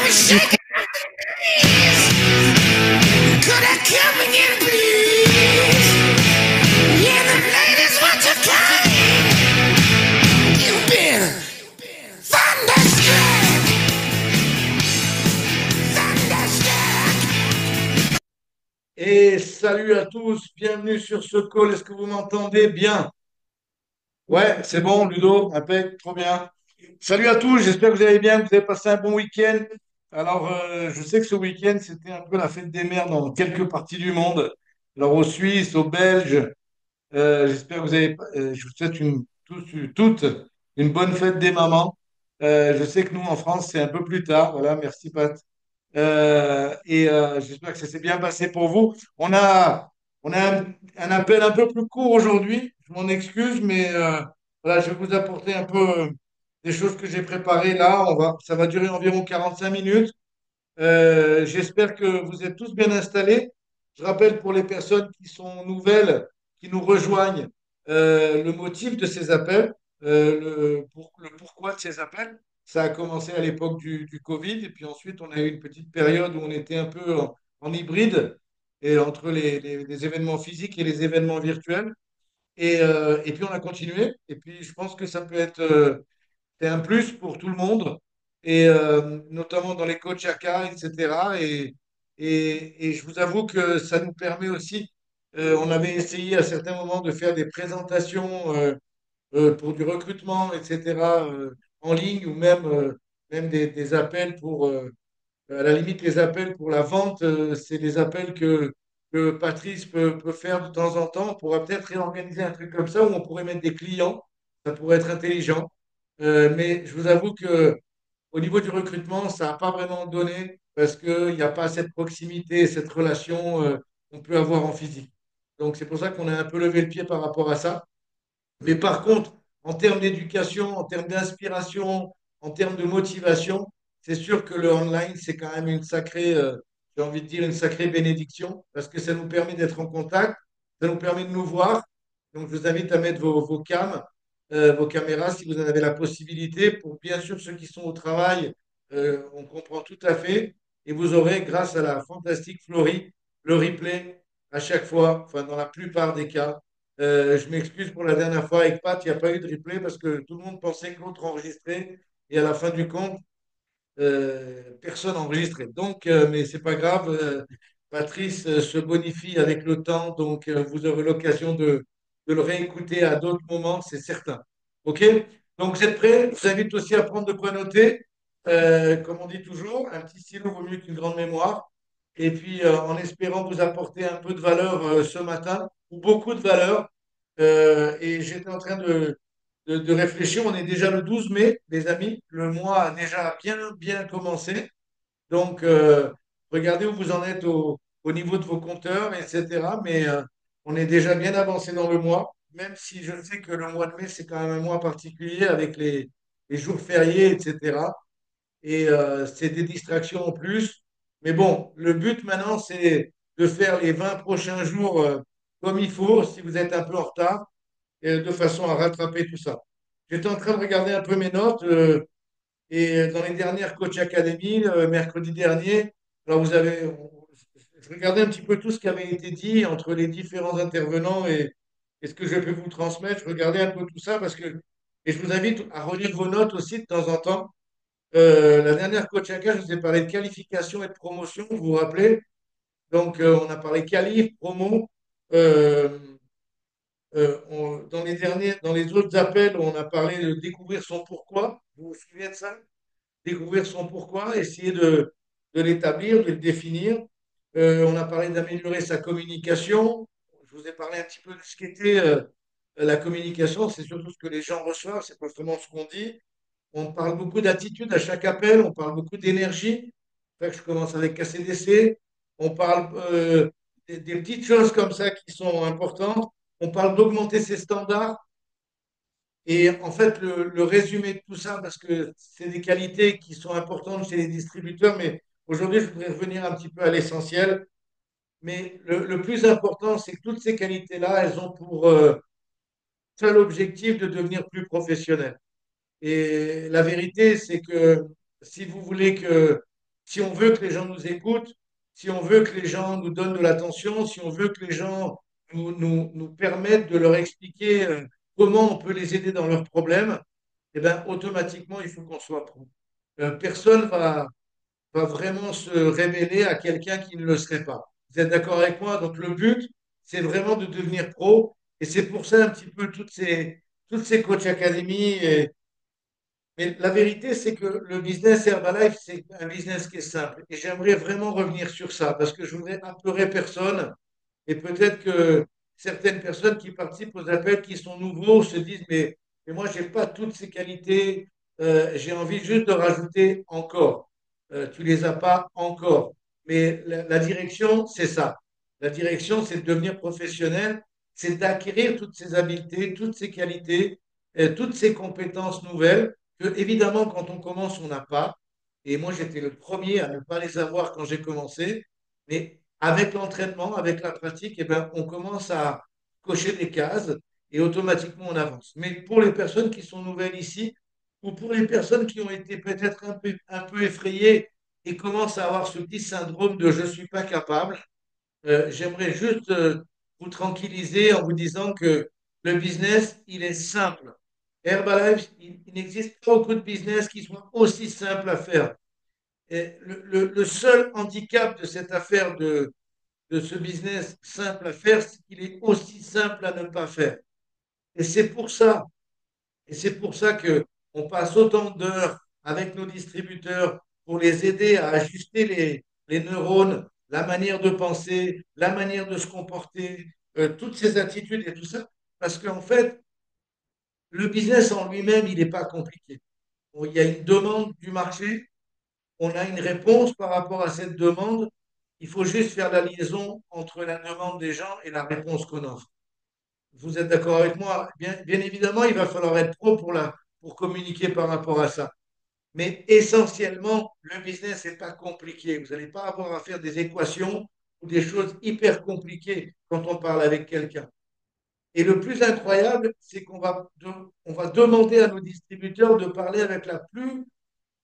shaking knees. Could I come again, please? Yeah, the ladies want you kind. You've been thunderstruck, thunderstruck. Et salut à tous, bienvenue sur ce call. Est-ce que vous m'entendez bien? Ouais, c'est bon, Ludo, impec, trop bien. Salut à tous, j'espère que vous allez bien, que vous avez passé un bon week-end. Alors, je sais que ce week-end, c'était un peu la fête des mères dans quelques parties du monde. Alors, aux Suisses, aux Belges, j'espère que vous avez, je vous souhaite toutes une bonne fête des mamans. Je sais que nous, en France, c'est un peu plus tard. Voilà, merci Pat. J'espère que ça s'est bien passé pour vous. On a un appel un peu plus court aujourd'hui. Je m'en excuse, mais voilà, je vais vous apporter un peu des choses que j'ai préparées là. Ça va durer environ 45 minutes. J'espère que vous êtes tous bien installés. Je rappelle pour les personnes qui sont nouvelles, qui nous rejoignent, le motif de ces appels, le pourquoi de ces appels. Ça a commencé à l'époque du Covid, et puis ensuite on a eu une petite période où on était un peu en hybride, et entre les événements physiques et les événements virtuels. Et puis on a continué, et puis je pense que ça peut être c'est un plus pour tout le monde, et notamment dans les coachs AK, etc. Et je vous avoue que ça nous permet aussi, on avait essayé à certains moments de faire des présentations pour du recrutement, etc., en ligne, ou même des appels pour, à la limite, les appels pour la vente, c'est des appels que Patrice peut faire de temps en temps. On pourra peut-être réorganiser un truc comme ça où on pourrait mettre des clients. Ça pourrait être intelligent. Mais je vous avoue que au niveau du recrutement, ça n'a pas vraiment donné parce qu'il n'y a pas cette proximité, cette relation qu'on peut avoir en physique. Donc c'est pour ça qu'on a un peu levé le pied par rapport à ça. Mais par contre, en termes d'éducation, en termes d'inspiration, en termes de motivation, c'est sûr que le online, c'est quand même une sacrée, j'ai envie de dire, une sacrée bénédiction parce que ça nous permet d'être en contact, ça nous permet de nous voir. Donc, je vous invite à mettre vos cams, vos caméras si vous en avez la possibilité. Pour bien sûr ceux qui sont au travail, on comprend tout à fait. Et vous aurez, grâce à la fantastique Florie, le replay à chaque fois, enfin dans la plupart des cas. Je m'excuse pour la dernière fois avec Pat, il n'y a pas eu de replay parce que tout le monde pensait que l'autre enregistrait et à la fin du compte, personne enregistrait. Donc, mais c'est pas grave, Patrice se bonifie avec le temps, donc vous aurez l'occasion de le réécouter à d'autres moments, c'est certain. OK? Donc, vous êtes prêts? Je vous invite aussi à prendre de quoi noter. Comme on dit toujours, un petit stylo vaut mieux qu'une grande mémoire. Et puis, en espérant vous apporter un peu de valeur ce matin, ou beaucoup de valeur. Et j'étais en train de réfléchir. On est déjà le 12 mai, les amis. Le mois a déjà bien commencé. Donc, regardez où vous en êtes au niveau de vos compteurs, etc. Mais on est déjà bien avancé dans le mois, même si je sais que le mois de mai, c'est quand même un mois particulier avec les jours fériés, etc. Et c'est des distractions en plus. Mais bon, le but maintenant, c'est de faire les 20 prochains jours comme il faut, si vous êtes un peu en retard, de façon à rattraper tout ça. J'étais en train de regarder un peu mes notes. Et dans les dernières Coach Academy, mercredi dernier, alors je regardais un petit peu tout ce qui avait été dit entre les différents intervenants et ce que je peux vous transmettre. Je regardais un peu tout ça et je vous invite à relire vos notes aussi de temps en temps. La dernière Coach Academy, je vous ai parlé de qualification et de promotion, vous vous rappelez? Donc, on a parlé qualif, promo. Euh, dans les autres appels, on a parlé de découvrir son pourquoi. Vous vous souvenez de ça? Découvrir son pourquoi, essayer de l'établir, de le définir. On a parlé d'améliorer sa communication. Je vous ai parlé un petit peu de ce qu'était la communication. C'est surtout ce que les gens reçoivent, c'est pas seulement ce qu'on dit. On parle beaucoup d'attitude à chaque appel, on parle beaucoup d'énergie. C'est pour ça que je commence avec ACDC. On parle des petites choses comme ça qui sont importantes. On parle d'augmenter ses standards. Et en fait, le résumé de tout ça, parce que c'est des qualités qui sont importantes chez les distributeurs, mais aujourd'hui, je voudrais revenir un petit peu à l'essentiel. Mais le plus important, c'est que toutes ces qualités-là, elles ont pour seul objectif de devenir plus professionnelles. Et la vérité, c'est que si vous voulez que si on veut que les gens nous écoutent, si on veut que les gens nous donnent de l'attention, si on veut que les gens nous permettent de leur expliquer comment on peut les aider dans leurs problèmes, eh ben, automatiquement, il faut qu'on soit pro. Personne va vraiment se révéler à quelqu'un qui ne le serait pas. Vous êtes d'accord avec moi? Donc le but, c'est vraiment de devenir pro. Et c'est pour ça un petit peu toutes ces coach academy. Mais la vérité, c'est que le business Herbalife, c'est un business qui est simple. Et j'aimerais vraiment revenir sur ça parce que je voudrais apeurer personne. Et peut-être que certaines personnes qui participent aux appels, qui sont nouveaux, se disent, mais moi, je n'ai pas toutes ces qualités, j'ai envie juste de rajouter encore. Tu les as pas encore. Mais la direction, c'est ça. La direction, c'est de devenir professionnel, c'est d'acquérir toutes ces habiletés, toutes ces qualités, toutes ces compétences nouvelles que, évidemment, quand on commence, on n'a pas. Et moi, j'étais le premier à ne pas les avoir quand j'ai commencé. Mais avec l'entraînement, avec la pratique, eh ben, on commence à cocher des cases et automatiquement on avance. Mais pour les personnes qui sont nouvelles ici, ou pour les personnes qui ont été peut-être un peu effrayées et commencent à avoir ce petit syndrome de je ne suis pas capable, j'aimerais juste vous tranquilliser en vous disant que le business, il est simple. Herbalife, il n'existe pas beaucoup de business qui soient aussi simples à faire. Et le seul handicap de cette affaire de ce business simple à faire, c'est qu'il est aussi simple à ne pas faire. Et c'est pour ça, et c'est pour ça que on passe autant d'heures avec nos distributeurs pour les aider à ajuster les neurones, la manière de penser, la manière de se comporter, toutes ces attitudes et tout ça, parce qu'en fait, le business en lui-même, il n'est pas compliqué. Bon, il y a une demande du marché, on a une réponse par rapport à cette demande. Il faut juste faire la liaison entre la demande des gens et la réponse qu'on offre. Vous êtes d'accord avec moi? Bien évidemment, il va falloir être pro pour communiquer par rapport à ça. Mais essentiellement, le business n'est pas compliqué. Vous n'allez pas avoir à faire des équations ou des choses hyper compliquées quand on parle avec quelqu'un. Et le plus incroyable, c'est on va demander à nos distributeurs de parler avec la plus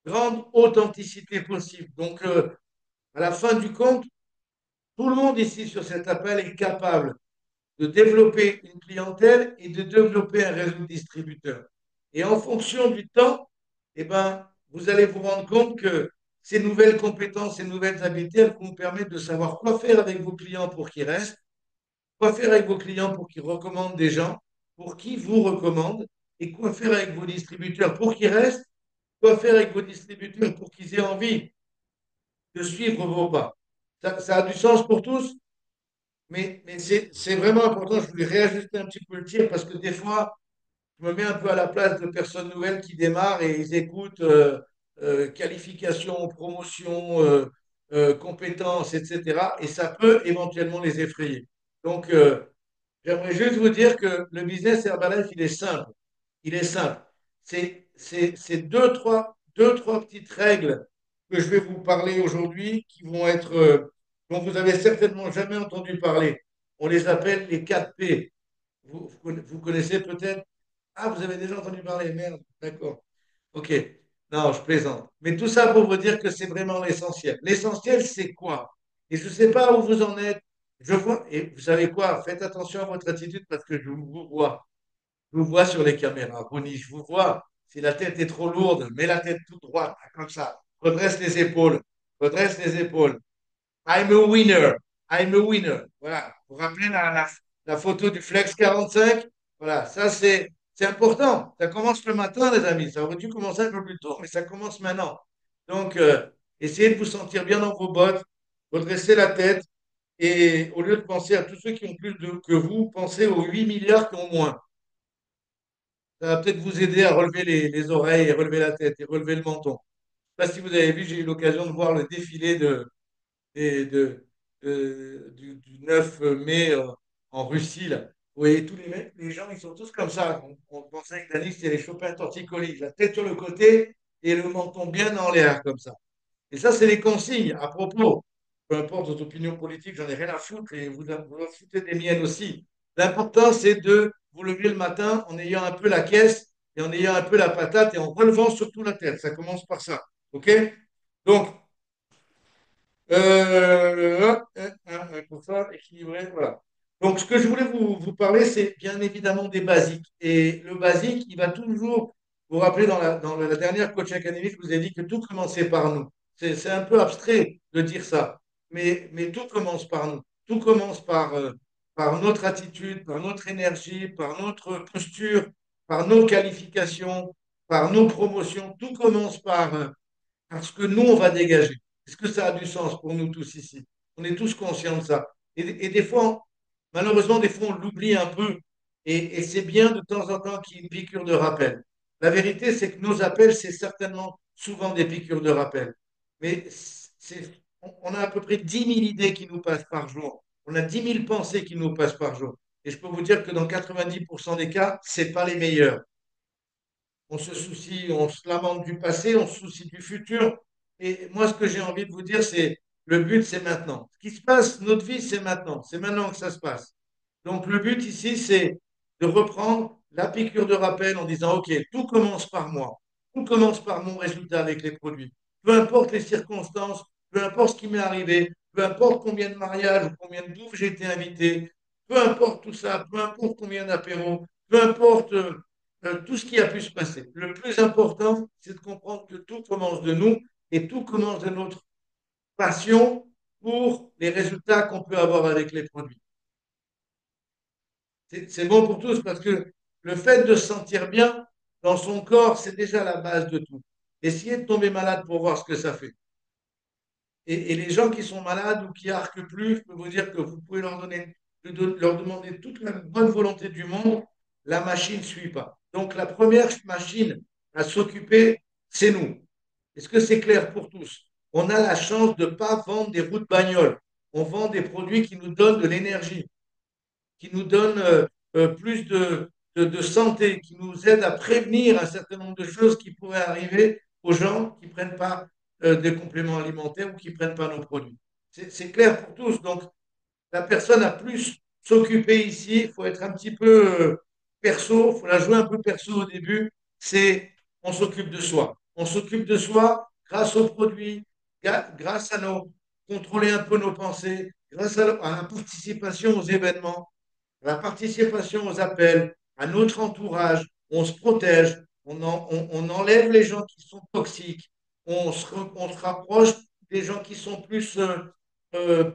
grande authenticité possible. Donc, à la fin du compte, tout le monde ici sur cet appel est capable de développer une clientèle et de développer un réseau de distributeurs. Et en fonction du temps, eh ben, vous allez vous rendre compte que ces nouvelles compétences, ces nouvelles habiletés, elles vont vous permettre de savoir quoi faire avec vos clients pour qu'ils restent, quoi faire avec vos clients pour qu'ils recommandent des gens, pour qui vous recommandent, et quoi faire avec vos distributeurs pour qu'ils restent, quoi faire avec vos distributeurs pour qu'ils aient envie de suivre vos pas. Ça a du sens pour tous? Mais c'est vraiment important. Je voulais réajuster un petit peu le tir parce que des fois, je me mets un peu à la place de personnes nouvelles qui démarrent et ils écoutent qualification, promotion, compétences, etc. Et ça peut éventuellement les effrayer. Donc, j'aimerais juste vous dire que le business Herbalife, il est simple. Il est simple. C'est deux, trois petites règles que je vais vous parler aujourd'hui qui vont être, dont vous avez certainement jamais entendu parler. On les appelle les 4 P. Vous connaissez peut-être? Ah, vous avez déjà entendu parler, merde, d'accord. Ok, non, je plaisante. Mais tout ça pour vous dire que c'est vraiment l'essentiel. L'essentiel, c'est quoi? Et je ne sais pas où vous en êtes. Je vois, et vous savez quoi? Faites attention à votre attitude parce que je vous vois. Je vous vois sur les caméras. Ronnie, je vous vois. Si la tête est trop lourde, mets la tête toute droite, comme ça. Redresse les épaules. Redresse les épaules. I'm a winner. I'm a winner. Voilà. Vous vous rappelez la photo du Flex 45? Voilà. Ça, c'est important. Ça commence le matin, les amis. Ça aurait dû commencer un peu plus tôt, mais ça commence maintenant. Donc, essayez de vous sentir bien dans vos bottes. Redressez la tête. Et au lieu de penser à tous ceux qui ont plus que vous, pensez aux 8 milliards qui ont moins. Ça va peut-être vous aider à relever les oreilles, et relever la tête et relever le menton. Je ne sais pas si vous avez vu, j'ai eu l'occasion de voir le défilé et du 9 mai en Russie. Là. Vous voyez, tous les mecs, les gens, ils sont tous comme ça. On pensait que Dani, c'était les Chopin torticolis. La tête sur le côté et le menton bien en l'air, comme ça. Et ça, c'est les consignes. À propos, peu importe votre opinion politique, j'en ai rien à foutre et vous en foutez des miennes aussi. L'important, c'est de vous lever le matin en ayant un peu la caisse et en ayant un peu la patate et en relevant surtout la tête. Ça commence par ça. OK? Donc, Pour ça, équilibré, voilà. Donc, ce que je voulais vous parler, c'est bien évidemment des basiques. Et le basique, il va toujours vous rappeler dans la dernière Coach Academy, je vous ai dit que tout commençait par nous. C'est un peu abstrait de dire ça, mais tout commence par nous. Tout commence par notre attitude, par notre énergie, par notre posture, par nos qualifications, par nos promotions. Tout commence par ce que nous, on va dégager. Est-ce que ça a du sens pour nous tous ici? On est tous conscients de ça. Et des fois, malheureusement, des fois, on l'oublie un peu. Et c'est bien de temps en temps qu'il y ait une piqûre de rappel. La vérité, c'est que nos appels, c'est certainement souvent des piqûres de rappel. Mais on a à peu près 10 000 idées qui nous passent par jour. On a 10 000 pensées qui nous passent par jour. Et je peux vous dire que dans 90% des cas, ce n'est pas les meilleurs. On se soucie, on se lamente du passé, on se soucie du futur. Et moi, ce que j'ai envie de vous dire, c'est le but, c'est maintenant. Ce qui se passe, notre vie, c'est maintenant. C'est maintenant que ça se passe. Donc, le but ici, c'est de reprendre la piqûre de rappel en disant, OK, tout commence par moi. Tout commence par mon résultat avec les produits. Peu importe les circonstances, peu importe ce qui m'est arrivé, peu importe combien de mariages ou combien de bouffes j'ai été invité, peu importe tout ça, peu importe combien d'apéros, peu importe tout ce qui a pu se passer. Le plus important, c'est de comprendre que tout commence de nous et tout commence de notre passion pour les résultats qu'on peut avoir avec les produits. C'est bon pour tous parce que le fait de se sentir bien dans son corps, c'est déjà la base de tout. Essayez de tomber malade pour voir ce que ça fait. Et les gens qui sont malades ou qui arquent plus, je peux vous dire que vous pouvez leur demander toute la bonne volonté du monde, la machine ne suit pas. Donc la première machine à s'occuper, c'est nous. Est-ce que c'est clair pour tous? On a la chance de ne pas vendre des roues de bagnole. On vend des produits qui nous donnent de l'énergie, qui nous donnent plus de santé, qui nous aident à prévenir un certain nombre de choses qui pourraient arriver aux gens qui ne prennent pas des compléments alimentaires ou qui ne prennent pas nos produits. C'est clair pour tous. Donc, la personne a plus s'occuper ici. Il faut être un petit peu perso, il faut la jouer un peu perso au début. C'est on s'occupe de soi. On s'occupe de soi grâce aux produits, grâce à nos contrôler un peu nos pensées, grâce à la participation aux événements, la participation aux appels, à notre entourage, on se protège, on enlève les gens qui sont toxiques, on se rapproche des gens qui sont plus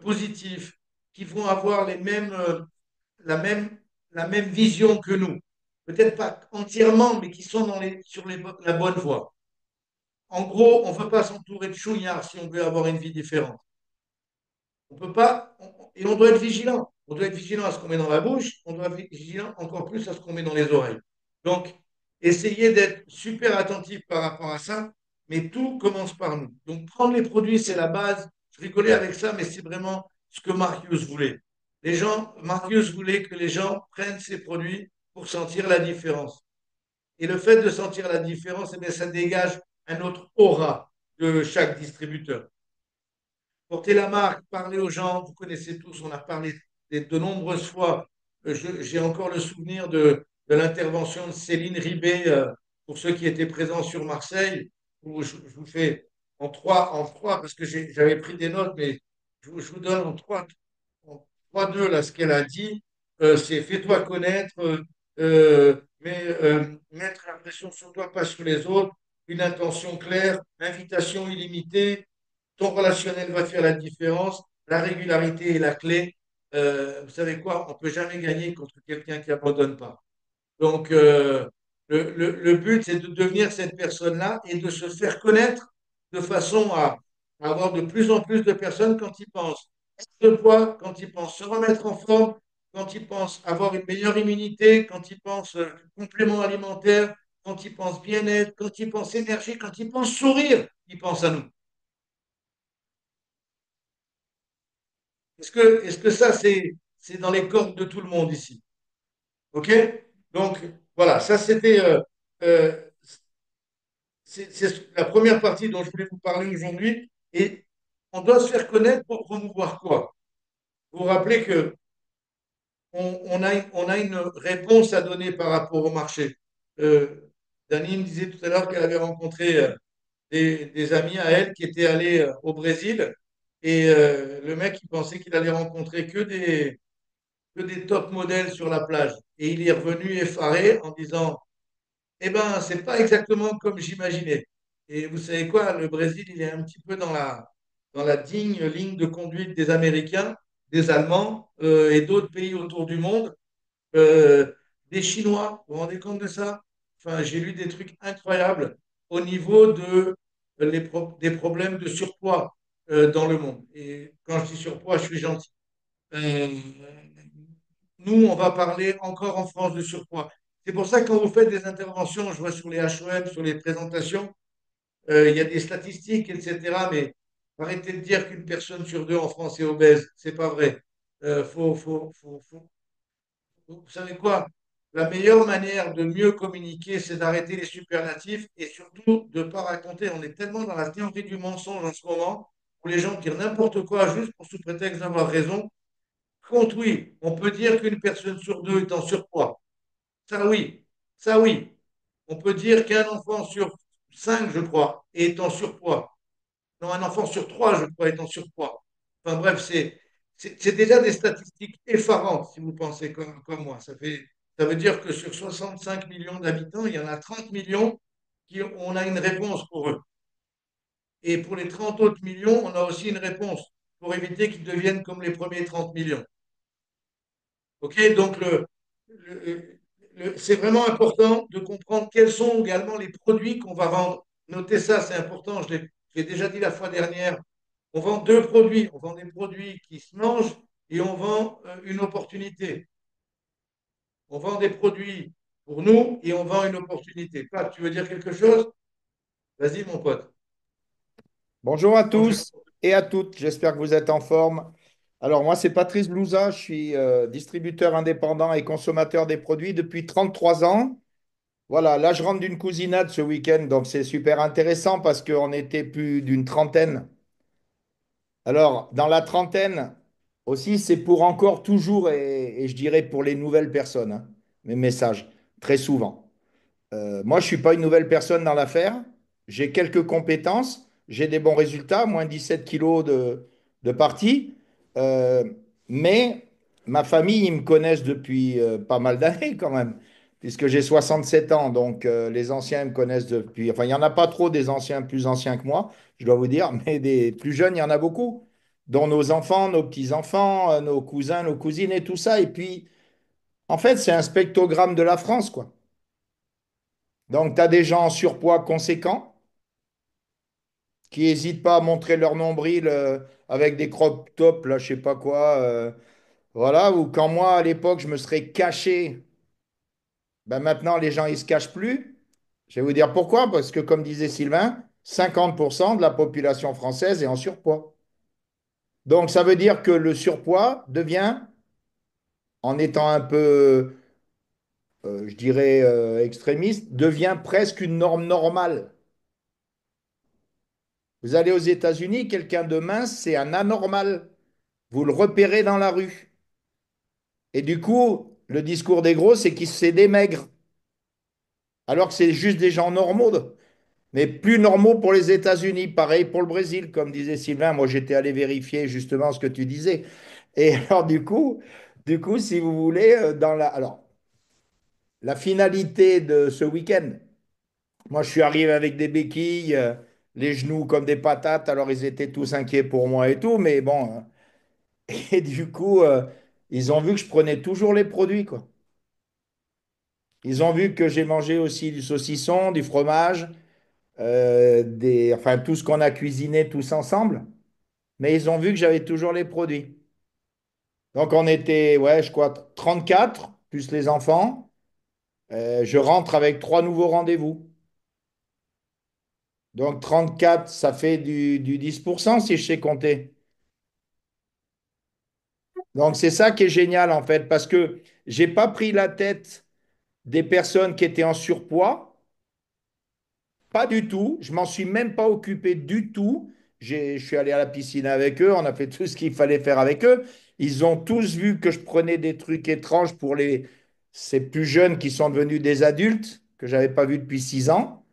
positifs, qui vont avoir la, même, la même vision que nous. Peut-être pas entièrement, mais qui sont sur la bonne voie. En gros, on ne veut pas s'entourer de chouignards si on veut avoir une vie différente. On peut pas, et on doit être vigilant. On doit être vigilant à ce qu'on met dans la bouche, on doit être vigilant encore plus à ce qu'on met dans les oreilles. Donc, essayez d'être super attentif par rapport à ça, mais tout commence par nous. Donc, prendre les produits, c'est la base. Je rigolais avec ça, mais c'est vraiment ce que Marius voulait. Marius voulait que les gens prennent ces produits pour sentir la différence. Et le fait de sentir la différence, eh bien, ça dégage un autre aura de chaque distributeur. Porter la marque, parler aux gens, vous connaissez tous, on a parlé de nombreuses fois. J'ai encore le souvenir de l'intervention de Céline Ribet, pour ceux qui étaient présents sur Marseille, où je vous fais en trois, parce que j'avais pris des notes, mais je vous donne en trois, deux, là, ce qu'elle a dit. C'est fais-toi connaître, mettre la pression sur toi, pas sur les autres, une intention claire, invitation illimitée, ton relationnel va faire la différence. La régularité est la clé. Vous savez quoi? On ne peut jamais gagner contre quelqu'un qui n'abandonne pas. Donc, le but, c'est de devenir cette personne-là et de se faire connaître de façon à avoir de plus en plus de personnes quand ils pensent de poids, quand ils pensent se remettre en forme, quand ils pensent avoir une meilleure immunité, quand ils pensent complément alimentaire, quand ils pensent bien-être, quand ils pensent énergie, quand ils pensent sourire, ils pensent à nous. Est-ce que ça, c'est dans les cordes de tout le monde ici? OK? Donc, voilà, ça, euh, c'est la première partie dont je voulais vous parler aujourd'hui. Et on doit se faire connaître pour promouvoir quoi? Vous vous rappelez que on a une réponse à donner par rapport au marché. Dani me disait tout à l'heure qu'elle avait rencontré des amis à elle qui étaient allés au Brésil Et le mec, il pensait qu'il allait rencontrer que des top modèles sur la plage. Et il est revenu effaré en disant, eh ben, c'est pas exactement comme j'imaginais. Et vous savez quoi, le Brésil, il est un petit peu dans la digne ligne de conduite des Américains, des Allemands et d'autres pays autour du monde, euh, des Chinois. Vous vous rendez compte de ça? Enfin, j'ai lu des trucs incroyables au niveau des problèmes de surpoids dans le monde. Et quand je dis surpoids, je suis gentil. Euh, Nous, on va parler encore en France de surpoids. C'est pour ça que quand vous faites des interventions, je vois sur les HOM, sur les présentations, il y a des statistiques, etc. Mais arrêtez de dire qu'une personne sur deux en France est obèse. C'est pas vrai. Vous savez quoi? La meilleure manière de mieux communiquer, c'est d'arrêter les superlatifs et surtout de ne pas raconter. On est tellement dans la théorie du mensonge en ce moment où les gens disent n'importe quoi juste pour sous prétexte d'avoir raison. Contre, oui, on peut dire qu'une personne sur deux est en surpoids. Ça, oui. Ça, oui. On peut dire qu'un enfant sur cinq, je crois, est en surpoids. Non, un enfant sur trois, je crois, est en surpoids. Enfin bref, c'est déjà des statistiques effarantes, si vous pensez comme moi. Ça veut dire que sur 65 millions d'habitants, il y en a 30 millions qui on a une réponse pour eux. Et pour les 30 autres millions, on a aussi une réponse pour éviter qu'ils deviennent comme les premiers 30 millions. OK? Donc, le- c'est vraiment important de comprendre quels sont également les produits qu'on va vendre. Notez ça, c'est important. J'ai déjà dit la fois dernière. On vend deux produits. On vend des produits qui se mangent et on vend une opportunité. On vend des produits pour nous et on vend une opportunité. Pat, tu veux dire quelque chose? Vas-y, mon pote. Bonjour à Donc, tous et à toutes, j'espère que vous êtes en forme. Alors moi, c'est Patrice Blouza, je suis distributeur indépendant et consommateur des produits depuis 33 ans. Voilà, là je rentre d'une cousinade ce week-end, donc c'est super intéressant parce qu'on était plus d'une trentaine. Alors, dans la trentaine aussi, c'est pour encore toujours, et je dirais pour les nouvelles personnes, hein, mes messages, très souvent. Moi, je ne suis pas une nouvelle personne dans l'affaire. J'ai quelques compétences, j'ai des bons résultats, moins 17 kilos de partie. Euh, mais ma famille, ils me connaissent depuis pas mal d'années quand même, puisque j'ai 67 ans. Donc, les anciens me connaissent depuis. Enfin, il n'y en a pas trop des anciens plus anciens que moi, je dois vous dire, mais des plus jeunes, il y en a beaucoup, dont nos enfants, nos petits-enfants, nos cousins, nos cousines et tout ça. Et puis, en fait, c'est un spectrogramme de la France, quoi. Donc, tu as des gens en surpoids conséquents qui n'hésitent pas à montrer leur nombril avec des crop tops, là, je sais pas quoi. Voilà, ou quand moi, à l'époque, je me serais caché, ben maintenant, les gens, ils se cachent plus. Je vais vous dire pourquoi. Parce que, comme disait Sylvain, 50% de la population française est en surpoids. Donc, ça veut dire que le surpoids devient, en étant un peu, je dirais, extrémiste, devient presque une norme normale. Vous allez aux États-Unis, quelqu'un de mince, c'est un anormal. Vous le repérez dans la rue. Et du coup, le discours des gros, c'est des maigres. Alors que c'est juste des gens normaux, mais plus normaux pour les États-Unis. Pareil pour le Brésil, comme disait Sylvain. Moi, j'étais allé vérifier justement ce que tu disais. Et alors, du coup, si vous voulez, alors, la finalité de ce week-end, moi, je suis arrivé avec des béquilles, les genoux comme des patates. Alors, ils étaient tous inquiets pour moi et tout. Mais bon, et du coup, ils ont vu que je prenais toujours les produits, quoi. Ils ont vu que j'ai mangé aussi du saucisson, du fromage, enfin tout ce qu'on a cuisiné tous ensemble. Mais ils ont vu que j'avais toujours les produits. Donc on était, ouais, je crois, 34 plus les enfants. Je rentre avec trois nouveaux rendez-vous. Donc 34, ça fait du 10% si je sais compter. Donc c'est ça qui est génial en fait, parce que j'ai pas pris la tête des personnes qui étaient en surpoids. Pas du tout. Je m'en suis même pas occupé du tout. Je suis allé à la piscine avec eux. On a fait tout ce qu'il fallait faire avec eux. Ils ont tous vu que je prenais des trucs étranges pour ces plus jeunes qui sont devenus des adultes que j'avais pas vus depuis 6 ans.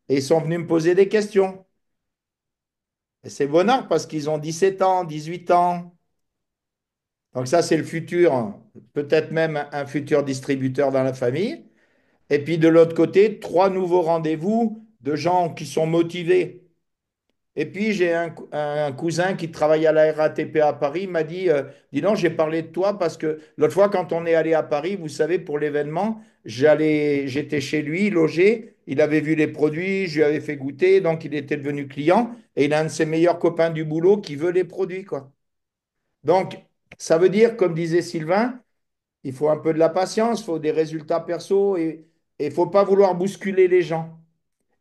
Et ils sont venus me poser des questions. Et c'est Bonnard parce qu'ils ont 17 ans, 18 ans. Donc ça, c'est le futur, peut-être même un futur distributeur dans la famille. Et puis de l'autre côté, trois nouveaux rendez-vous de gens qui sont motivés. Et puis j'ai un cousin qui travaille à la RATP à Paris, il m'a dit, dis donc, j'ai parlé de toi parce que l'autre fois, quand on est allé à Paris, vous savez, pour l'événement, j'étais chez lui, logé, il avait vu les produits, je lui avais fait goûter, donc il était devenu client, et il a un de ses meilleurs copains du boulot qui veut les produits, quoi. Donc, ça veut dire, comme disait Sylvain, il faut un peu de la patience, il faut des résultats perso et il ne faut pas vouloir bousculer les gens.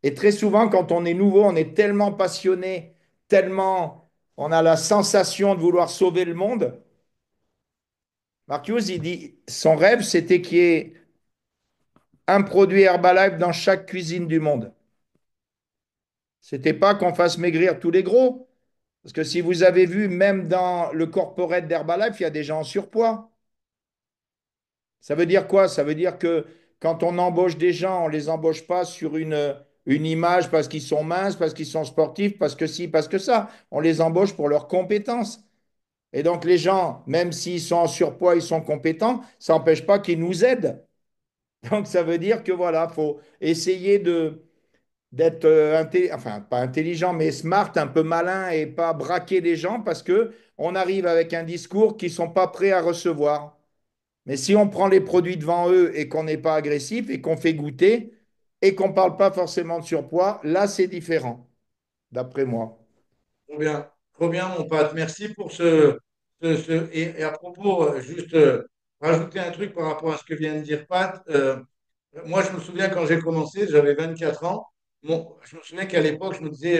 Et très souvent, quand on est nouveau, on est tellement passionné, tellement on a la sensation de vouloir sauver le monde. Mark Hughes, il dit, son rêve, c'était qu'il y ait un produit Herbalife dans chaque cuisine du monde. C'était pas qu'on fasse maigrir tous les gros. Parce que si vous avez vu, même dans le corporate d'Herbalife, il y a des gens en surpoids. Ça veut dire quoi? Ça veut dire que quand on embauche des gens, on ne les embauche pas sur une image parce qu'ils sont minces, parce qu'ils sont sportifs, parce que ci, parce que ça. On les embauche pour leurs compétences. Et donc les gens, même s'ils sont en surpoids, ils sont compétents, ça n'empêche pas qu'ils nous aident. Donc ça veut dire que voilà, faut essayer d'être enfin pas intelligent, mais smart, un peu malin et pas braquer les gens parce que on arrive avec un discours qu'ils sont pas prêts à recevoir. Mais si on prend les produits devant eux et qu'on n'est pas agressif et qu'on fait goûter et qu'on ne parle pas forcément de surpoids, là, c'est différent, d'après moi. Trop bien, mon pote. Merci pour et à propos, juste rajouter un truc par rapport à ce que vient de dire Pat. Moi, je me souviens quand j'ai commencé, j'avais 24 ans. Bon, je me souviens qu'à l'époque, je me disais,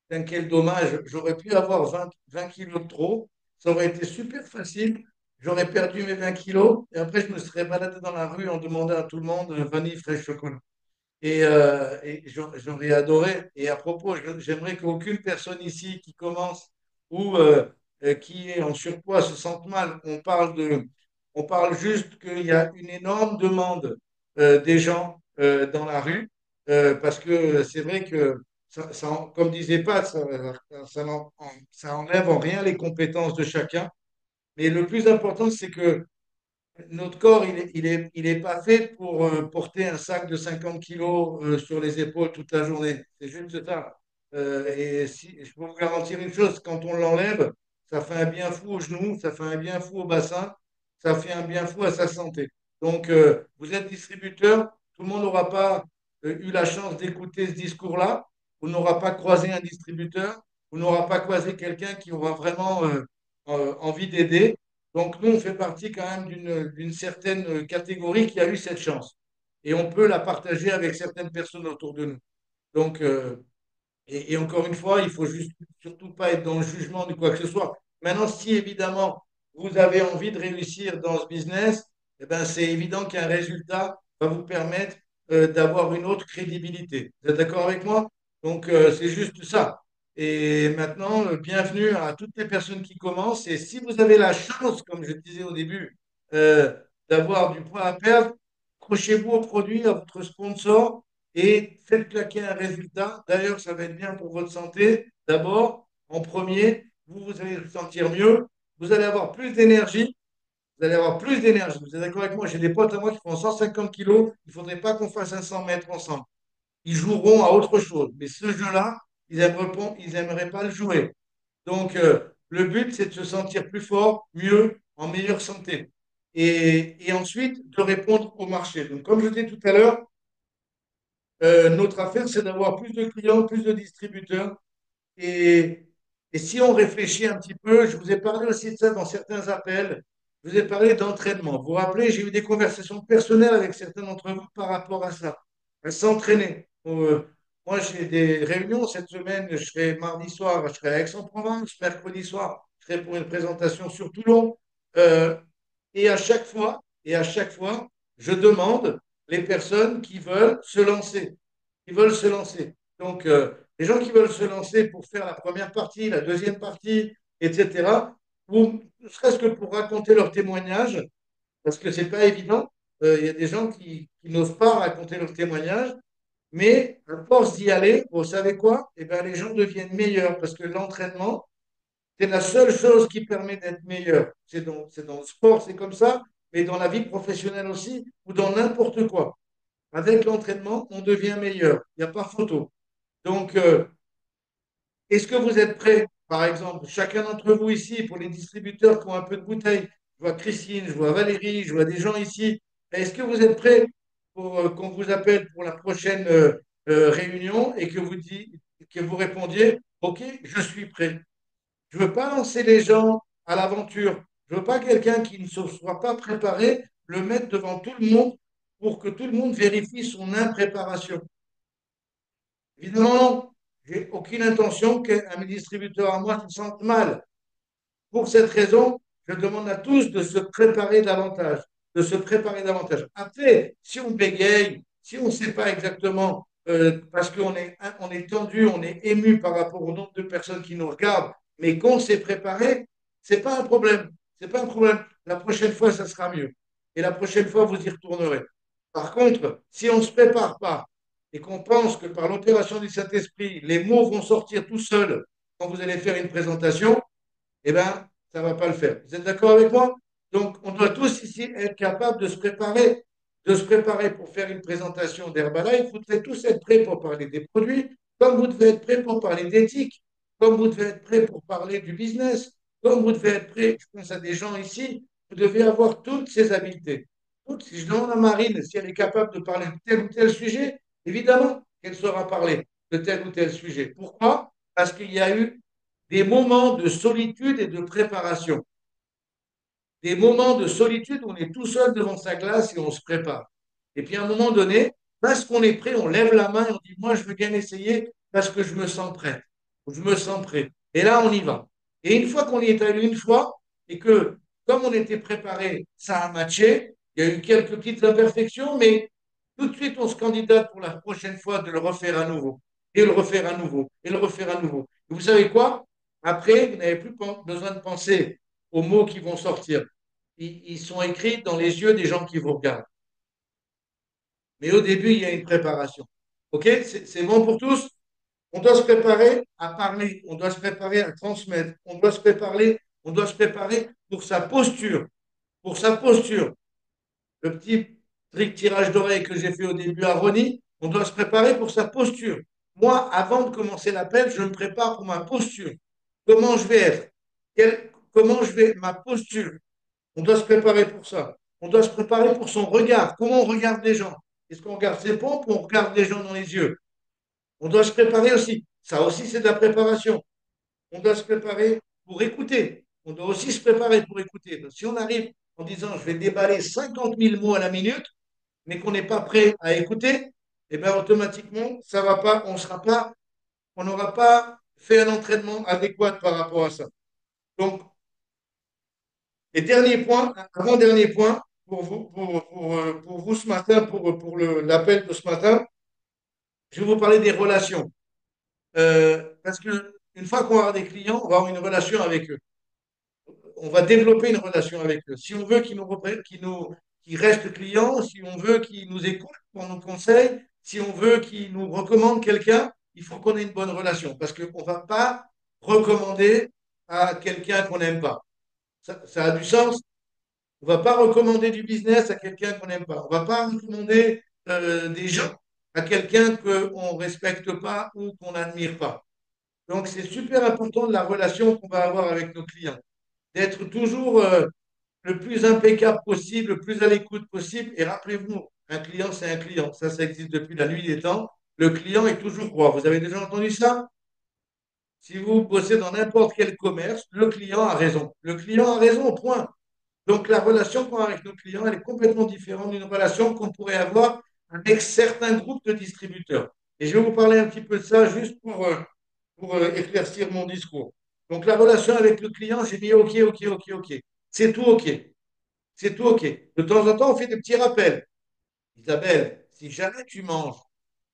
putain, quel dommage, j'aurais pu avoir 20 kilos de trop. Ça aurait été super facile. J'aurais perdu mes 20 kilos. Et après, je me serais baladé dans la rue en demandant à tout le monde vanille, fraîche, chocolat. Et j'aurais adoré. Et à propos, j'aimerais qu'aucune personne ici qui commence ou qui est en surpoids se sente mal. On parle juste qu'il y a une énorme demande des gens dans la rue parce que c'est vrai que comme disait Pat, ça enlève en rien les compétences de chacun. Mais le plus important, c'est que notre corps, il est pas fait pour porter un sac de 50 kilos sur les épaules toute la journée. C'est juste ça. Et si, je peux vous garantir une chose, quand on l'enlève, ça fait un bien fou au genou, ça fait un bien fou au bassin, ça fait un bien fou à sa santé. Donc, vous êtes distributeur, tout le monde n'aura pas eu la chance d'écouter ce discours-là, vous n'aura pas croisé un distributeur, vous n'aura pas croisé quelqu'un qui aura vraiment envie d'aider. Donc, nous, on fait partie quand même d'une certaine catégorie qui a eu cette chance. Et on peut la partager avec certaines personnes autour de nous. Donc, et encore une fois, il faut juste surtout pas être dans le jugement de quoi que ce soit. Maintenant, si évidemment vous avez envie de réussir dans ce business, eh ben, c'est évident qu'un résultat va vous permettre d'avoir une autre crédibilité. Vous êtes d'accord avec moi? Donc, c'est juste ça. Et maintenant, bienvenue à toutes les personnes qui commencent. Et si vous avez la chance, comme je disais au début, euh, d'avoir du poids à perdre, accrochez-vous au produit, à votre sponsor et faites claquer un résultat. D'ailleurs, ça va être bien pour votre santé. D'abord, en premier, vous allez vous sentir mieux, vous allez avoir plus d'énergie, vous allez avoir plus d'énergie. Vous êtes d'accord avec moi? J'ai des potes à moi qui font 150 kilos, il ne faudrait pas qu'on fasse un 100 mètres ensemble. Ils joueront à autre chose. Mais ce jeu-là, ils aimeraient pas le jouer. Donc, le but, c'est de se sentir plus fort, mieux, en meilleure santé. Et ensuite, de répondre au marché. Donc, comme je disais tout à l'heure, notre affaire, c'est d'avoir plus de clients, plus de distributeurs. Et, et si on réfléchit un petit peu, je vous ai parlé aussi de ça dans certains appels, je vous ai parlé d'entraînement. Vous vous rappelez, j'ai eu des conversations personnelles avec certains d'entre vous par rapport à ça, à s'entraîner. Moi, j'ai des réunions cette semaine, je serai mardi soir, je serai à Aix-en-Provence, mercredi soir, je serai pour une présentation sur Toulon. Euh, et à chaque fois, je demande les personnes qui veulent se lancer, qui veulent se lancer. Donc, les gens qui veulent se lancer pour faire la première partie, la deuxième partie, etc., ou ne serait-ce que pour raconter leur témoignage, parce que c'est pas évident. Il y a des gens qui n'osent pas raconter leur témoignage. Mais à force d'y aller, vous savez quoi? Eh bien, les gens deviennent meilleurs parce que l'entraînement, c'est la seule chose qui permet d'être meilleur. C'est dans le sport, c'est comme ça, mais dans la vie professionnelle aussi, ou dans n'importe quoi. Avec l'entraînement, on devient meilleur. Il n'y a pas photo. Donc, est-ce que vous êtes prêts, par exemple, chacun d'entre vous ici, pour les distributeurs qui ont un peu de bouteille, je vois Christine, je vois Valérie, je vois des gens ici, est-ce que vous êtes prêts pour qu'on vous appelle pour la prochaine réunion et que vous répondiez, OK, je suis prêt. Je ne veux pas lancer les gens à l'aventure. Je ne veux pas quelqu'un qui ne se soit pas préparé, le mettre devant tout le monde pour que tout le monde vérifie son impréparation. Évidemment, non. J'ai aucune intention qu'un mes distributeurs à moi se sente mal. Pour cette raison, je demande à tous de se préparer davantage, de se préparer davantage. Après, si on bégaye, si on ne sait pas exactement, parce on est tendu, on est ému par rapport au nombre de personnes qui nous regardent, mais qu'on s'est préparé, c'est pas un problème. C'est pas un problème. La prochaine fois, ça sera mieux. Et la prochaine fois, vous y retournerez. Par contre, si on ne se prépare pas et qu'on pense que par l'opération du Saint-Esprit, les mots vont sortir tout seuls quand vous allez faire une présentation, eh bien, ça ne va pas le faire. Vous êtes d'accord avec moi? Donc, on doit tous ici être capables de se préparer pour faire une présentation d'Herbalife. Vous devez tous être prêts pour parler des produits, comme vous devez être prêts pour parler d'éthique, comme vous devez être prêts pour parler du business, comme vous devez être prêts, je pense à des gens ici, vous devez avoir toutes ces habiletés. Si je demande à Marine si elle est capable de parler de tel ou tel sujet, évidemment qu'elle saura parler de tel ou tel sujet. Pourquoi? Parce qu'il y a eu des moments de solitude et de préparation. Des moments de solitude où on est tout seul devant sa glace et on se prépare. Et puis à un moment donné, parce qu'on est prêt, on lève la main et on dit, moi, je veux bien essayer parce que je me sens prêt. Je me sens prêt. Et là, on y va. Et une fois qu'on y est allé une fois, et que comme on était préparé, ça a matché, il y a eu quelques petites imperfections, mais tout de suite, on se candidate pour la prochaine fois de le refaire à nouveau, et le refaire à nouveau, et le refaire à nouveau. Et vous savez quoi? Après, vous n'avez plus besoin de penser aux mots qui vont sortir. Ils sont écrits dans les yeux des gens qui vous regardent. Mais au début, il y a une préparation. OK? C'est bon pour tous? On doit se préparer à parler, on doit se préparer à transmettre, on doit se préparer pour sa posture. Pour sa posture. Le petit tirage d'oreille que j'ai fait au début à Ronnie, on doit se préparer pour sa posture. Moi, avant de commencer l'appel, je me prépare pour ma posture. Comment je vais être? Comment je vais, ma posture? On doit se préparer pour ça. On doit se préparer pour son regard. Comment on regarde les gens? Est-ce qu'on regarde ses pompes ou on regarde les gens dans les yeux? On doit se préparer aussi. Ça aussi, c'est de la préparation. On doit se préparer pour écouter. On doit aussi se préparer pour écouter. Donc, si on arrive en disant je vais déballer 50 000 mots à la minute, mais qu'on n'est pas prêt à écouter, eh bien automatiquement, ça va pas, on n'aura pas fait un entraînement adéquat par rapport à ça. Donc, et dernier point, avant-dernier point, pour vous ce matin, pour l'appel de ce matin, je vais vous parler des relations. Parce que une fois qu'on va avoir des clients, on va avoir une relation avec eux. On va développer une relation avec eux. Si on veut qu'ils restent clients, si on veut qu'ils nous écoutent pour nos conseils, si on veut qu'ils nous recommandent quelqu'un, il faut qu'on ait une bonne relation. Parce qu'on ne va pas recommander à quelqu'un qu'on n'aime pas. Ça a du sens. On ne va pas recommander du business à quelqu'un qu'on n'aime pas. On ne va pas recommander des gens à quelqu'un qu'on ne respecte pas ou qu'on n'admire pas. Donc, c'est super important de la relation qu'on va avoir avec nos clients. D'être toujours le plus impeccable possible, le plus à l'écoute possible. Et rappelez-vous, un client, c'est un client. Ça existe depuis la nuit des temps. Le client est toujours roi. Vous avez déjà entendu ça? Si vous bossez dans n'importe quel commerce, le client a raison. Le client a raison, point. Donc, la relation qu'on a avec nos clients, elle est complètement différente d'une relation qu'on pourrait avoir avec certains groupes de distributeurs. Et je vais vous parler un petit peu de ça juste pour éclaircir mon discours. Donc, la relation avec le client, j'ai mis OK, OK, OK, OK. C'est tout OK. C'est tout OK. De temps en temps, on fait des petits rappels. Isabelle, si jamais tu manges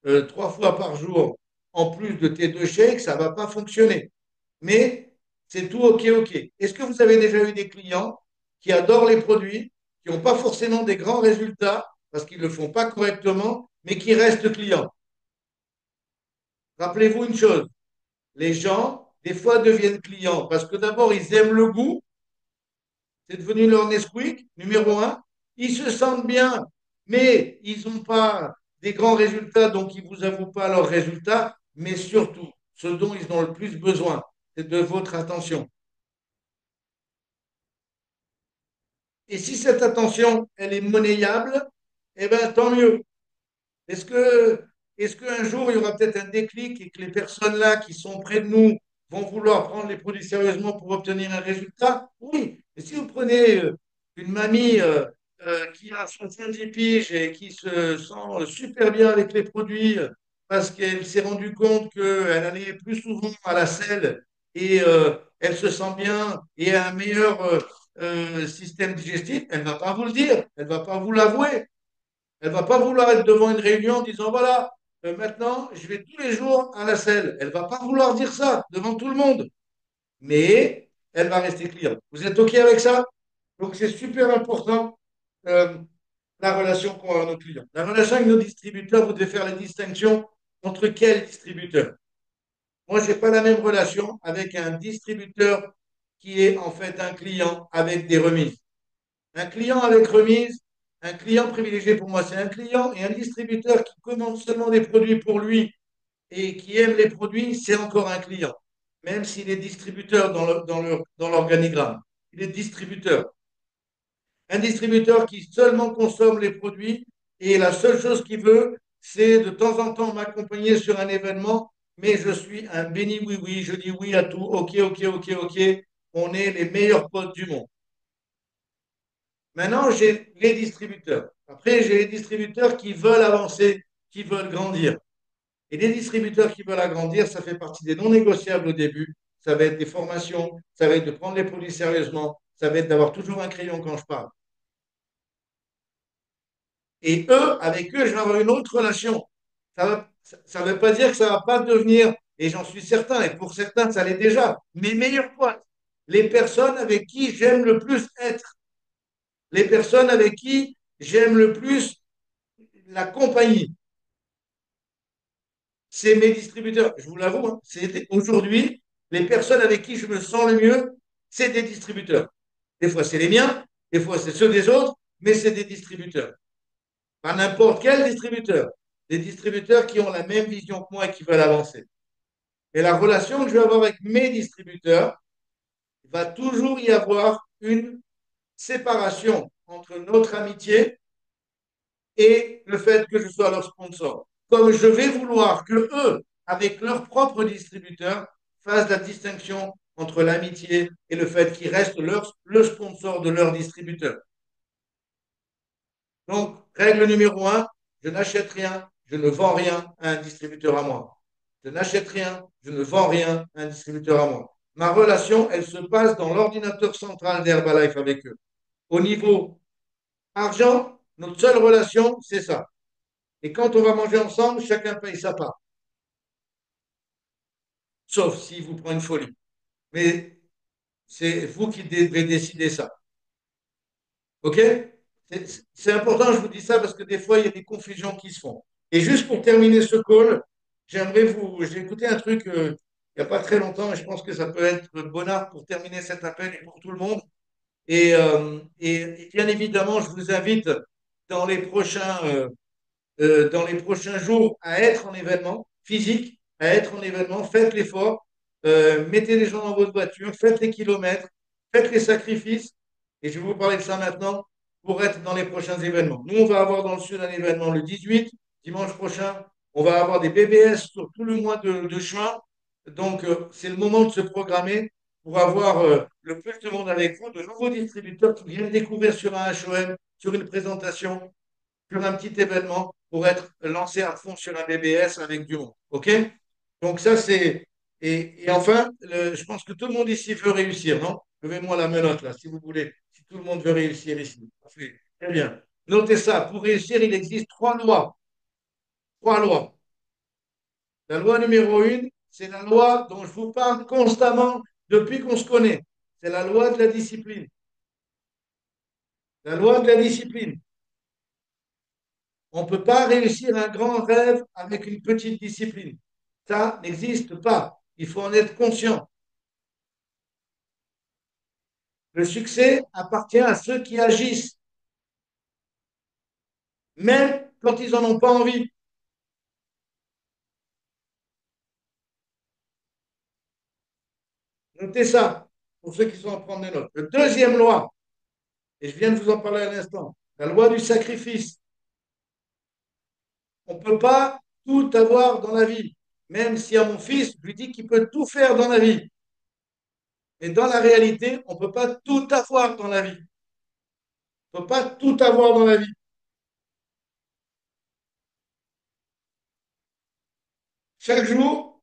3 fois par jour en plus de tes 2 shakes, ça ne va pas fonctionner. Mais c'est tout OK, OK. Est-ce que vous avez déjà eu des clients qui adorent les produits, qui n'ont pas forcément des grands résultats parce qu'ils ne le font pas correctement, mais qui restent clients? Rappelez-vous une chose, les gens, des fois, deviennent clients parce que d'abord, ils aiment le goût, c'est devenu leur Nesquik, numéro un. Ils se sentent bien, mais ils n'ont pas des grands résultats, donc ils ne vous avouent pas leurs résultats. Mais surtout, ce dont ils ont le plus besoin, c'est de votre attention. Et si cette attention, elle est monnayable, eh bien, tant mieux. Est-ce que, est-ce qu'un jour, il y aura peut-être un déclic et que les personnes là qui sont près de nous vont vouloir prendre les produits sérieusement pour obtenir un résultat? Oui. Et si vous prenez une mamie qui a 70 piges et qui se sent super bien avec les produits parce qu'elle s'est rendue compte qu'elle allait plus souvent à la selle et elle se sent bien et a un meilleur système digestif, elle ne va pas vous le dire, elle ne va pas vous l'avouer. Elle va pas vouloir être devant une réunion en disant, voilà, maintenant, je vais tous les jours à la selle. Elle va pas vouloir dire ça devant tout le monde, mais elle va rester cliente. Vous êtes OK avec ça? Donc, c'est super important, euh, la relation qu'on a avec nos clients. La relation avec nos distributeurs, vous devez faire la distinction entre quels distributeurs. Moi, je n'ai pas la même relation avec un distributeur qui est en fait un client avec des remises. Un client avec remise, un client privilégié pour moi, c'est un client et un distributeur qui commande seulement des produits pour lui et qui aime les produits, c'est encore un client, même s'il est distributeur dans l'organigramme. Il est distributeur. Un distributeur qui seulement consomme les produits et la seule chose qu'il veut, c'est de temps en temps m'accompagner sur un événement, mais je suis un béni oui-oui, je dis oui à tout, ok, ok, ok, ok, on est les meilleurs potes du monde. Maintenant, j'ai les distributeurs. Après, j'ai les distributeurs qui veulent avancer, qui veulent grandir. Et les distributeurs qui veulent agrandir, ça fait partie des non négociables au début. Ça va être des formations, ça va être de prendre les produits sérieusement, ça va être d'avoir toujours un crayon quand je parle. Et eux, avec eux, je vais avoir une autre relation. Ça ne veut pas dire que ça ne va pas devenir, et j'en suis certain, et pour certains, ça l'est déjà, mes meilleurs potes, les personnes avec qui j'aime le plus être, les personnes avec qui j'aime le plus la compagnie, c'est mes distributeurs. Je vous l'avoue, hein, c'est aujourd'hui, les personnes avec qui je me sens le mieux, c'est des distributeurs. Des fois, c'est les miens, des fois, c'est ceux des autres, mais c'est des distributeurs. Pas n'importe quel distributeur. Des distributeurs qui ont la même vision que moi et qui veulent avancer. Et la relation que je vais avoir avec mes distributeurs, il va toujours y avoir une séparation entre notre amitié et le fait que je sois leur sponsor. Comme je vais vouloir que eux, avec leurs propres distributeurs, fassent la distinction entre l'amitié et le fait qu'ils restent le sponsor de leur distributeur. Donc, règle numéro un, je n'achète rien, je ne vends rien à un distributeur à moi. Je n'achète rien, je ne vends rien à un distributeur à moi. Ma relation, elle se passe dans l'ordinateur central d'Herbalife avec eux. Au niveau argent, notre seule relation, c'est ça. Et quand on va manger ensemble, chacun paye sa part. Sauf s'il vous prend une folie. Mais c'est vous qui devez décider ça. OK? C'est important, je vous dis ça parce que des fois, il y a des confusions qui se font. Et juste pour terminer ce call, j'ai écouté un truc il n'y a pas très longtemps et je pense que ça peut être bonnard pour terminer cet appel et pour tout le monde. Et bien évidemment, je vous invite dans les dans les prochains jours à être en événement physique, à être en événement, faites l'effort, mettez les gens dans votre voiture, faites les kilomètres, faites les sacrifices, et je vais vous parler de ça maintenant pour être dans les prochains événements. Nous, on va avoir dans le sud un événement le 18, dimanche prochain, on va avoir des BBS sur tout le mois de juin, donc c'est le moment de se programmer pour avoir le plus de monde avec vous, de nouveaux distributeurs qui viennent découvrir sur un HOM, sur une présentation, sur un petit événement pour être lancé à fond sur un BBS avec du monde. OK? Donc ça, c'est... Et enfin, je pense que tout le monde ici veut réussir, non? Levez-moi la menotte là, si vous voulez. Si tout le monde veut réussir ici. Parfait. Très bien. Notez ça. Pour réussir, il existe trois lois. Trois lois. La loi numéro une, c'est la loi dont je vous parle constamment depuis qu'on se connaît. C'est la loi de la discipline. La loi de la discipline. On ne peut pas réussir un grand rêve avec une petite discipline. Ça n'existe pas. Il faut en être conscient. Le succès appartient à ceux qui agissent, même quand ils n'en ont pas envie. Notez ça, pour ceux qui sont en train de notes. La deuxième loi, et je viens de vous en parler à l'instant, la loi du sacrifice. On ne peut pas tout avoir dans la vie. Même si à mon fils, je lui dis qu'il peut tout faire dans la vie. Mais dans la réalité, on ne peut pas tout avoir dans la vie. On ne peut pas tout avoir dans la vie. Chaque jour,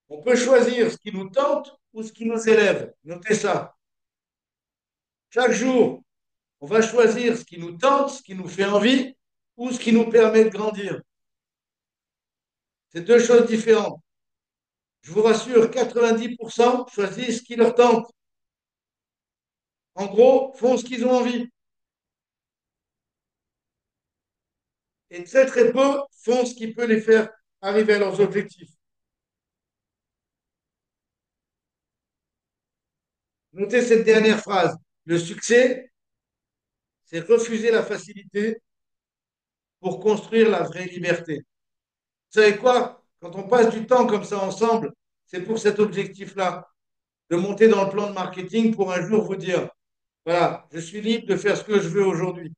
on peut choisir ce qui nous tente ou ce qui nous élève. Notez ça. Chaque jour, on va choisir ce qui nous tente, ce qui nous fait envie ou ce qui nous permet de grandir. C'est deux choses différentes. Je vous rassure, 90% choisissent ce qui leur tente. En gros, font ce qu'ils ont envie. Et très très peu font ce qui peut les faire arriver à leurs objectifs. Notez cette dernière phrase. Le succès, c'est refuser la facilité pour construire la vraie liberté. Vous savez quoi? Quand on passe du temps comme ça ensemble, c'est pour cet objectif-là, de monter dans le plan de marketing pour un jour vous dire, voilà, je suis libre de faire ce que je veux aujourd'hui,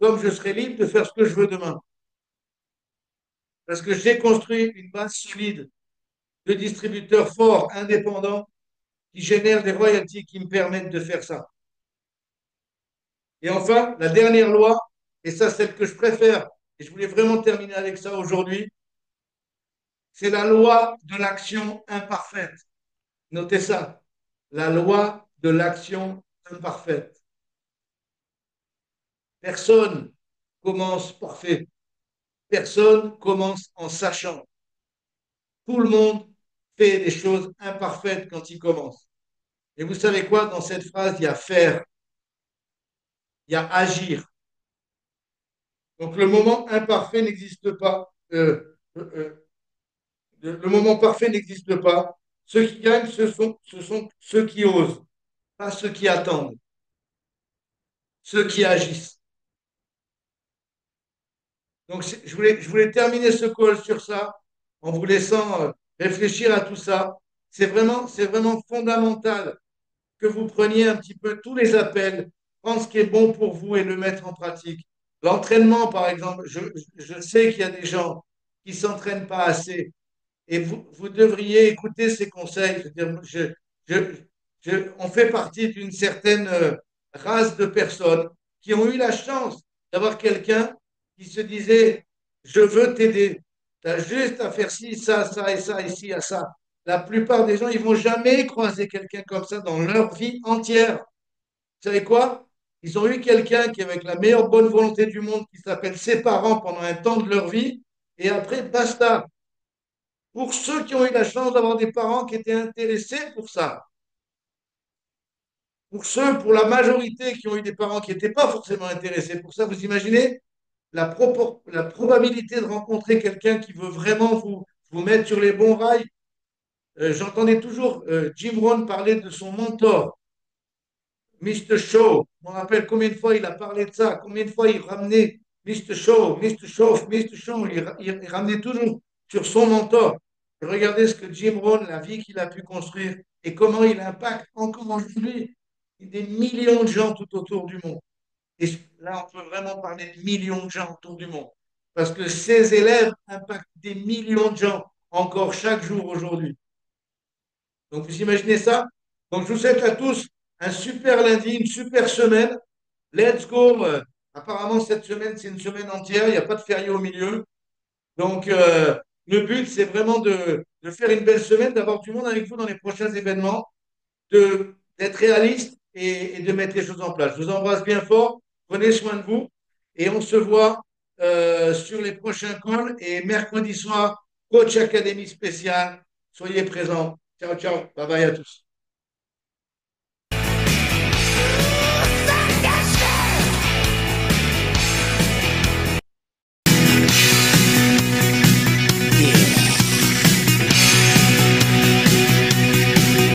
comme je serai libre de faire ce que je veux demain. Parce que j'ai construit une base solide de distributeurs forts, indépendants, qui génèrent des royalties qui me permettent de faire ça. Et enfin, la dernière loi, et ça, celle que je préfère, et je voulais vraiment terminer avec ça aujourd'hui, c'est la loi de l'action imparfaite. Notez ça, la loi de l'action imparfaite. Personne commence parfait. Personne commence en sachant. Tout le monde fait des choses imparfaites quand il commence. Et vous savez quoi? Dans cette phrase, il y a faire, il y a agir. Donc le moment imparfait n'existe pas. Le moment parfait n'existe pas. Ceux qui gagnent, ce sont ceux qui osent, pas ceux qui attendent, ceux qui agissent. Donc je voulais terminer ce call sur ça en vous laissant réfléchir à tout ça. C'est vraiment fondamental que vous preniez un petit peu tous les appels, prendre ce qui est bon pour vous et le mettre en pratique. L'entraînement, par exemple, je sais qu'il y a des gens qui ne s'entraînent pas assez et vous devriez écouter ces conseils. Je, on fait partie d'une certaine race de personnes qui ont eu la chance d'avoir quelqu'un qui se disait, je veux t'aider. Tu as juste à faire ci, ça et ça, ici, à ça. La plupart des gens, ils vont jamais croiser quelqu'un comme ça dans leur vie entière. Vous savez quoi? Ils ont eu quelqu'un qui, avec la meilleure bonne volonté du monde, qui s'appelle ses parents pendant un temps de leur vie, et après, basta. Pour ceux qui ont eu la chance d'avoir des parents qui étaient intéressés pour ça, pour la majorité qui ont eu des parents qui n'étaient pas forcément intéressés pour ça, vous imaginez la probabilité de rencontrer quelqu'un qui veut vraiment vous mettre sur les bons rails. J'entendais toujours Jim Rohn parler de son mentor, Mr. Shaw. Je me rappelle combien de fois il a parlé de ça, combien de fois il ramenait Mr. Shaw, Mr. Shaw, Mr. Shaw. Il ramenait toujours sur son mentor. Regardez ce que Jim Rohn, la vie qu'il a pu construire et comment il impacte encore aujourd'hui des millions de gens tout autour du monde. Et là, on peut vraiment parler de millions de gens autour du monde. Parce que ces élèves impactent des millions de gens encore chaque jour aujourd'hui. Donc, vous imaginez ça? Donc, je vous souhaite à tous un super lundi, une super semaine. Let's go. Apparemment, cette semaine, c'est une semaine entière. Il n'y a pas de férié au milieu. Donc, le but, c'est vraiment de faire une belle semaine, d'avoir du monde avec vous dans les prochains événements, d'être réaliste et de mettre les choses en place. Je vous embrasse bien fort. Prenez soin de vous et on se voit sur les prochains calls. Et mercredi soir, Coach Académie spéciale. Soyez présents. Ciao, ciao. Bye bye à tous.